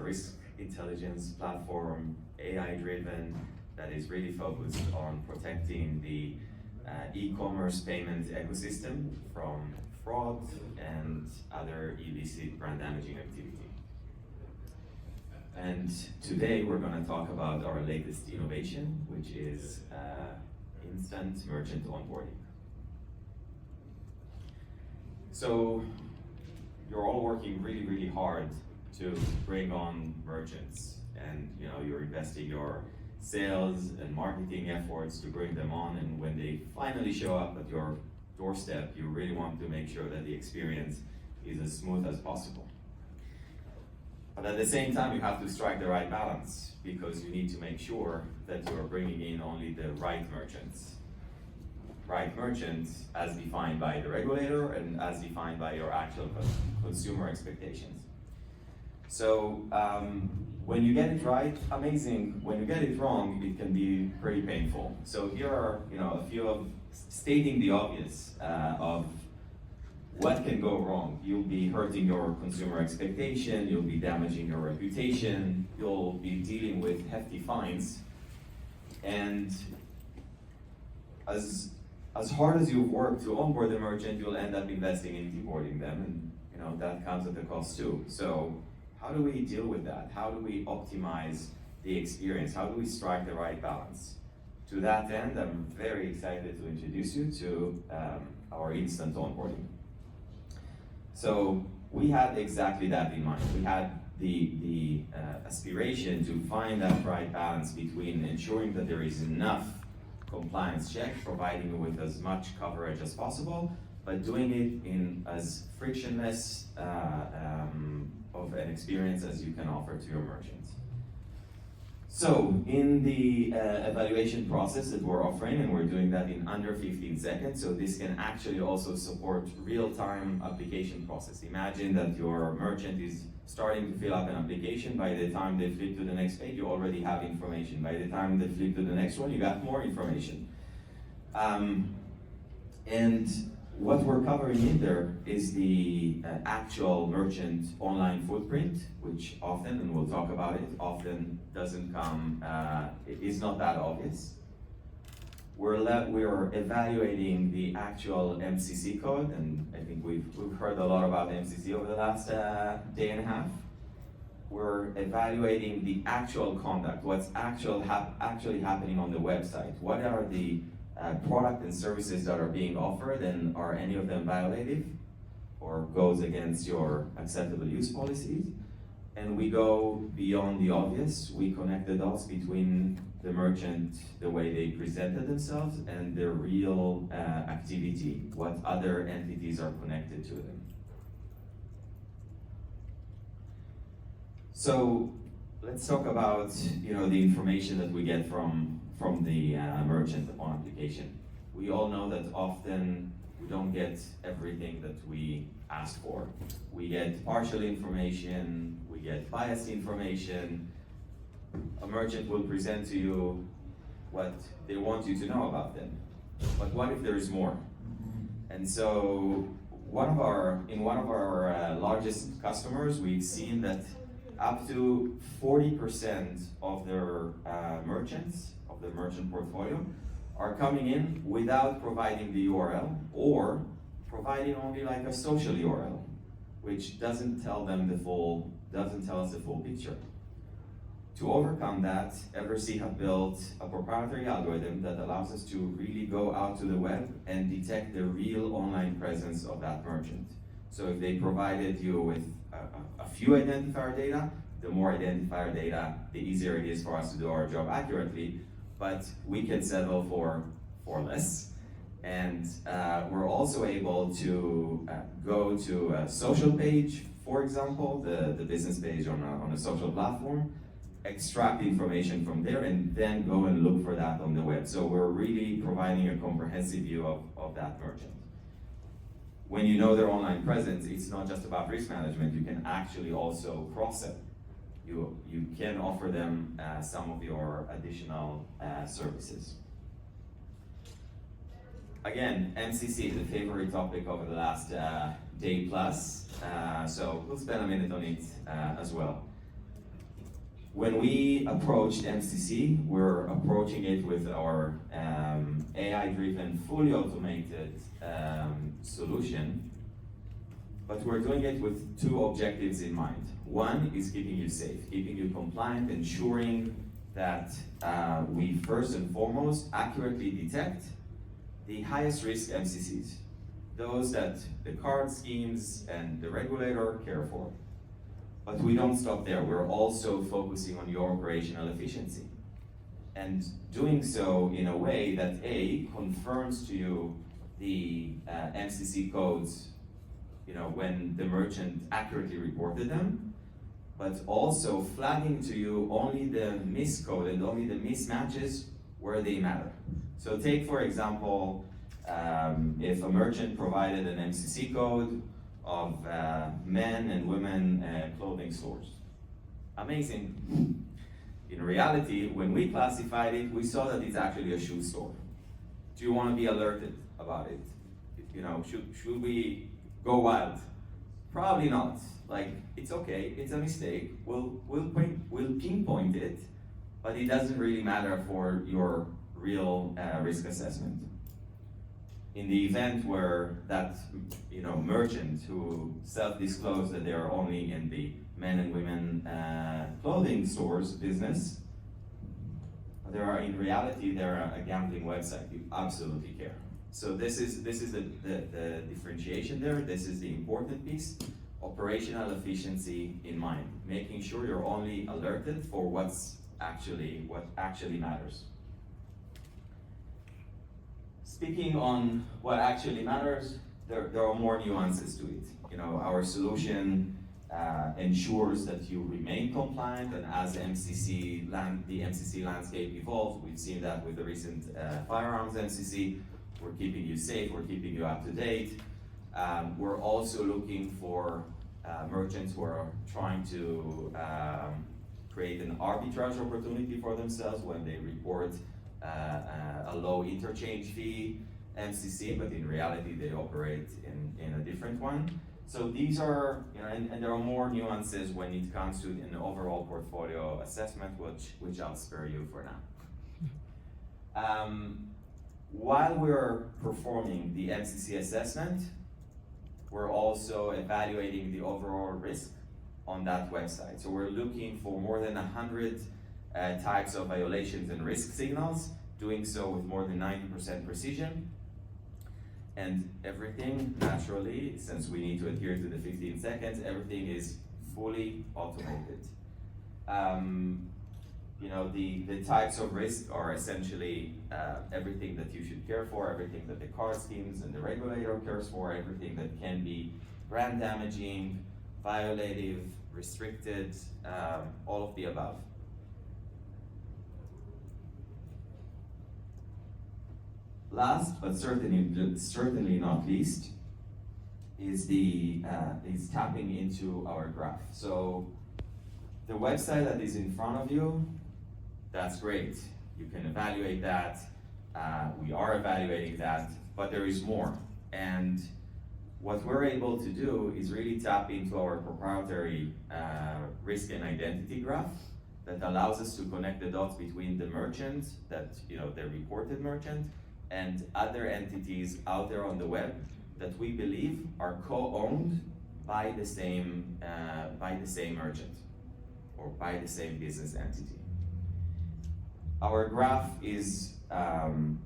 risk intelligence platform, AI-driven, that is really focused on protecting the e-commerce payment ecosystem from fraud and other illicit brand damaging activity. And today we're going to talk about our latest innovation, which is instant merchant onboarding. So you're all working really, really hard to bring on merchants, and you're investing your sales and marketing efforts to bring them on, and when they finally show up at your doorstep, you really want to make sure that the experience is as smooth as possible. But at the same time, you have to strike the right balance, because you need to make sure that you're bringing in only the right merchants. Right merchants as defined by the regulator and as defined by your actual consumer expectations. So when you get it right, amazing. When you get it wrong, it can be pretty painful. So here are a few of stating the obvious of what can go wrong. You'll be hurting your consumer expectation, you'll be damaging your reputation, you'll be dealing with hefty fines, and as hard as you've worked to onboard the merchant, you'll end up investing in deboarding them, and that comes at a cost too. So how do we deal with that? How do we optimize the experience? How do we strike the right balance? To that end, I'm very excited to introduce you to our instant onboarding. So we had exactly that in mind. We had the aspiration to find that right balance between ensuring that there is enough compliance check, providing you with as much coverage as possible, but doing it in as frictionless of an experience as you can offer to your merchants. So in the evaluation process that we're offering, and we're doing that in under 15 seconds, so this can actually also support real-time application process. Imagine that your merchant is starting to fill up an application. By the time they flip to the next page, you already have information. By the time they flip to the next one, you got more information. And what we're covering in there is the actual merchant online footprint, which often, and we'll talk about it, often doesn't come, it is not that obvious. We're evaluating the actual MCC code, and I think we've heard a lot about MCC over the last day and a half. We're evaluating the actual conduct, what's actually happening on the website. What are the product and services that are being offered, and are any of them violative or goes against your acceptable use policies? And we go beyond the obvious. We connect the dots between the merchant, the way they presented themselves, and their real activity, what other entities are connected to them. So let's talk about the information that we get from the merchant upon application. We all know that often we don't get everything that we ask for. We get partial information, we get biased information. A merchant will present to you what they want you to know about them. But what if there is more? And so in one of our largest customers, we've seen that up to 40% of their merchants, of their merchant portfolio, are coming in without providing the URL, or providing only like a social URL, which doesn't tell us the full picture. To overcome that, EverC have built a proprietary algorithm that allows us to really go out to the web and detect the real online presence of that merchant. So if they provided you with a few identifier data, the more identifier data, the easier it is for us to do our job accurately, but we can settle for less. And we're also able to go to a social page, for example, the business page on a social platform, extract information from there, and then go and look for that on the web. So we're really providing a comprehensive view of that merchant. When you know their online presence, it's not just about risk management, you can actually also cross-sell. You can offer them some of your additional services. Again, MCC is a favorite topic over the last day plus, so we'll spend a minute on it as well. When we approached MCC, we're approaching it with our AI-driven, fully automated solution, but we're doing it with two objectives in mind. One is keeping you safe, keeping you compliant, ensuring that we first and foremost accurately detect the highest risk MCCs, those that the card schemes and the regulator care for. But we don't stop there. We're also focusing on your operational efficiency and doing so in a way that A, confirms to you the MCC codes, when the merchant accurately reported them, but also flagging to you only the miscode and only the mismatches where they matter. So take, for example, if a merchant provided an MCC code of men and women clothing stores. Amazing. In reality, when we classified it, we saw that it's actually a shoe store. Do you want to be alerted about it? Should we go wild? Probably not. Like, it's okay, it's a mistake. We'll pinpoint it, but it doesn't really matter for your real risk assessment. In the event where that merchant who self-disclosed that they are only in the men and women clothing stores business, in reality they're a gambling website. You absolutely care. So this is the differentiation there. This is the important piece. Operational efficiency in mind, making sure you're only alerted for what actually matters. Speaking on what actually matters, there are more nuances to it. Our solution ensures that you remain compliant, and as the MCC landscape evolves, we've seen that with the recent firearms MCC, we're keeping you safe, we're keeping you up to date. We're also looking for merchants who are trying to create an arbitrage opportunity for themselves when they report a low interchange fee MCC, but in reality they operate in a different one. So these are, and there are more nuances when it comes to an overall portfolio assessment, which I'll spare you for now. While we're performing the MCC assessment, we're also evaluating the overall risk on that website. So we're looking for more than 100 types of violations and risk signals, doing so with more than 90% precision. And everything, naturally, since we need to adhere to the 15 seconds, everything is fully automated. The types of risk are essentially everything that you should care for, everything that the card schemes and the regulator cares for, everything that can be brand damaging, violative, restricted, all of the above. Last, but certainly not least, is tapping into our graph. So the website that is in front of you, that's great. You can evaluate that. We are evaluating that, but there is more. And what we're able to do is really tap into our proprietary risk and identity graph that allows us to connect the dots between the merchant, the reported merchant, and other entities out there on the web that we believe are co-owned by the same merchant or by the same business entity. Our graph is one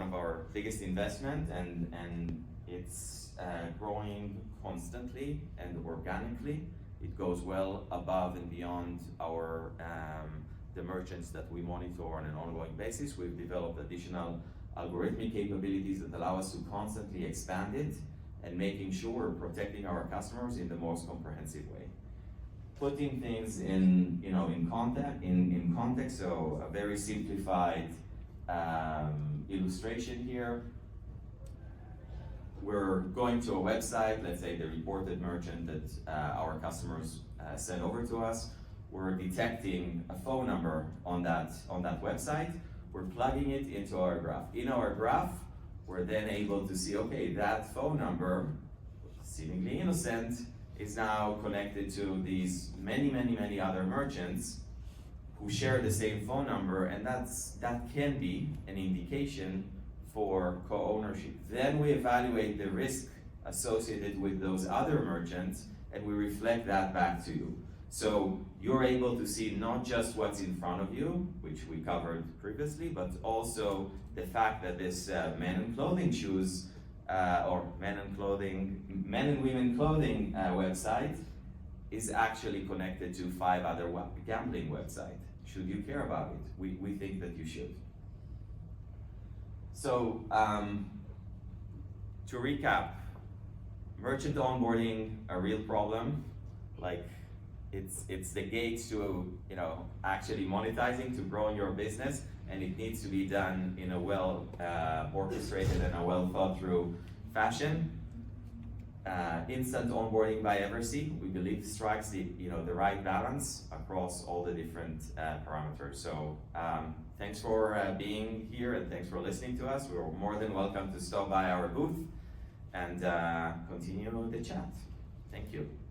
of our biggest investment, and it's growing constantly and organically. It goes well above and beyond our the merchants that we monitor on an ongoing basis. We've developed additional algorithmic capabilities that allow us to constantly expand it and making sure we're protecting our customers in the most comprehensive way. Putting things in context, so a very simplified illustration here. We're going to a website, let's say the reported merchant that our customers send over to us. We're detecting a phone number on that website. We're plugging it into our graph. In our graph, we're then able to see, okay, that phone number, seemingly innocent, is now connected to these many other merchants who share the same phone number, and that can be an indication for co-ownership. Then we evaluate the risk associated with those other merchants, and we reflect that back to you. So you're able to see not just what's in front of you, which we covered previously, but also the fact that this men and clothing shoes or men and women clothing website is actually connected to 5 other gambling websites. Should you care about it? We think that you should. So to recap, merchant onboarding, a real problem. Like it's the gate to actually monetizing, to growing your business, and it needs to be done in a well orchestrated and a well thought through fashion. Instant onboarding by EverC, we believe, strikes the right balance across all the different parameters. So thanks for being here, and thanks for listening to us. We're more than welcome to stop by our booth and continue the chat. Thank you.